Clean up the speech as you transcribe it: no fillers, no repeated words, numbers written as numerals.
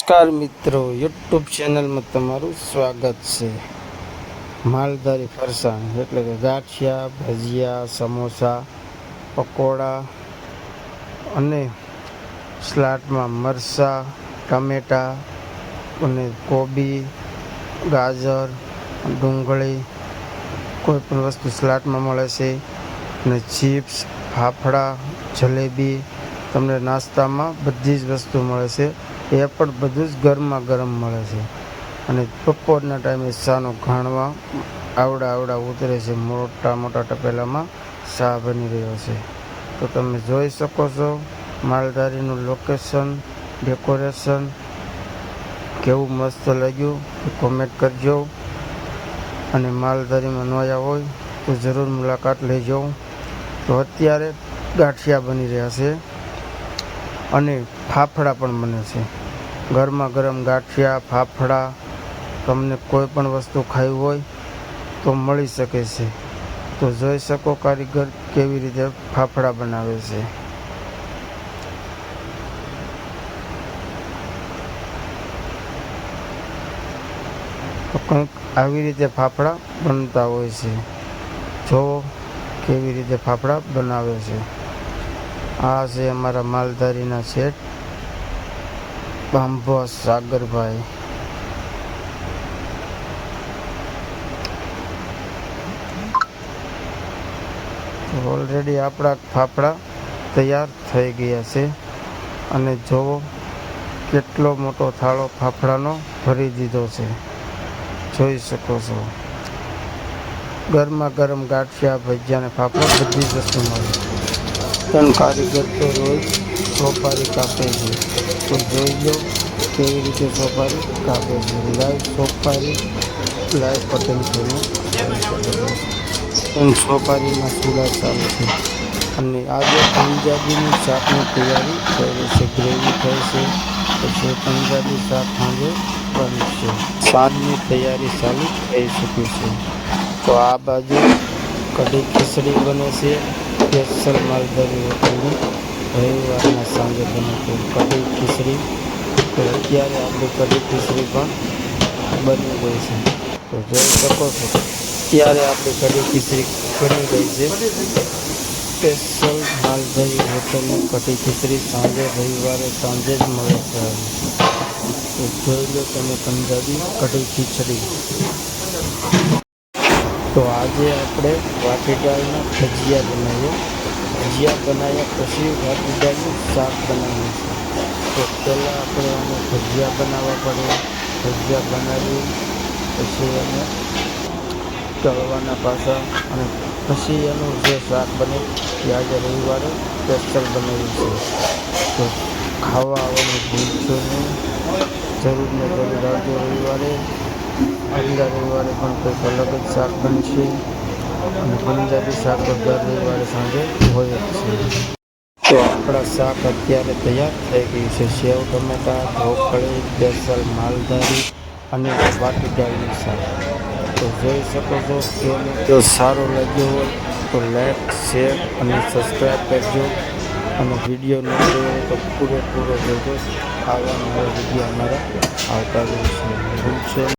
નમસ્કાર મિત્રો, યુટ્યુબ ચેનલમાં તમારું સ્વાગત છે. માલધારી ફરસાણ એટલે કે ગાંઠિયા, ભજીયા, સમોસા, પકોડા અને સલાડમાં મરચાં, ટામેટાં અને કોબી, ગાજર, ડુંગળી કોઈ પણ વસ્તુ સલાડમાં મળે છે. અને ચિપ્સ, ફાફડા, જલેબી તમને નાસ્તામાં બધી જ વસ્તુ મળે છે. એ પણ બધું જ ગરમા ગરમ મળે છે. અને બપોરના ટાઈમે ચાનો ઘાણવા આવડા ઉતરે છે. મોટા મોટા તપેલામાં ચા બની રહ્યો છે. તો તમે જોઈ શકો છો માલધારીનું લોકેશન, ડેકોરેશન કેવું મસ્ત લાગ્યું એ કોમેન્ટ કરજો. અને માલધારીમાં ન આવ્યા હોય તો જરૂર મુલાકાત લેજો. તો અત્યારે ગાંઠિયા બની રહ્યા છે અને ફાફડા પણ બને છે. ગરમા ગરમ ગાંઠિયા, ફાફડા તમને કોઈ પણ વસ્તુ ખાવી હોય તો મળી શકે છે. તો જોઈ શકો કારીગર કેવી રીતે ફાફડા બનાવે છે. તો કંઈક આવી રીતે ફાફડા બનતા હોય છે. જો કેવી રીતે ફાફડા બનાવે છે. આ છે અમારા માલધારીના શેઠ બાંભા સાગરભાઈ. ઓલરેડી આપણા ફાફડા તૈયાર થઈ ગયા છે. અને જોવો કેટલો મોટો થાળો ફાફડાનો ભરી દીધો છે. જોઈ શકો છો ગરમા ગરમ ગાંઠિયા, ભજીયા અને ફાફડા બધી જ વસ્તુ મળે. ત્રણ કારીગર તો રોજ સોપારી કાપે છે. તો જોઈ લો કેવી રીતે સોપારી કાપે છે. લાઈવ કટિંગ થઈને સોપારીમાં ચૂલા ચાલે છે. અને આજે પંજાબીની શાકની તૈયારી થઈ રહી છે. ગ્રેવી થઈ છે. પછી પંજાબી શાક સાંજે બનશે. સાંજની તૈયારી ચાલુ થઈ ચૂકી છે. તો આ બાજુ કઢી ખીચડી બને છે. સ્પેશિયલ માલધારી હોટલની રવિવારના સાંજે બને છે કઢી ખીચડી. તો અત્યારે આપણી કઢી ખીચડી પણ બની ગઈ છે. તો જોઈ શકો છો અત્યારે આપણી કઢી ખીચડી બની ગઈ છે. સ્પેશિયલ માલધારી હોટલની કઢી ખીચડી સાંજે રવિવારે સાંજે જ મળે છે. તો જોઈ લો તમે પંજાબી કઢી ખીચડી. તો આજે આપણે વાટી દાળના ભજીયા બનાવ્યા પછી વાટી દાળનું શાક બનાવ્યું છે. તો પહેલાં આપણે આને ભજીયા બનાવવા પડે. ભજીયા બનાવી પછી એને તળવાના પાછા અને પછી એનું જે શાક બને એ આજે રવિવારે સ્પેશિયલ બનાવ્યું છે. તો ખાવા આવવાનું ભૂલશો નહીં. જરૂર ને જરૂર આવજો રવિવારે. આગલા રવિવારે પણ કંઈક અલગ જ શાક બનશે. અને પંજાબી શાક દર રવિવારે સાંજે હોય જ છે. તો આપણા શાક અત્યારે તૈયાર થઈ ગયું છે. સેવ ટમેટા, ઢોકળી, સ્પેશિયલ માલધારી અને વાટી દાળનું શાક. તો જોઈ શકો છો જો સારો લાગ્યો હોય તો લાઈક, શેર અને સબસ્ક્રાઈબ કરજો. અને વિડીયો ન જોયો હોય તો પૂરેપૂરો જોજો. આવા નવા વિડીયો અમારા આવતા રહેશે. ભૂલશો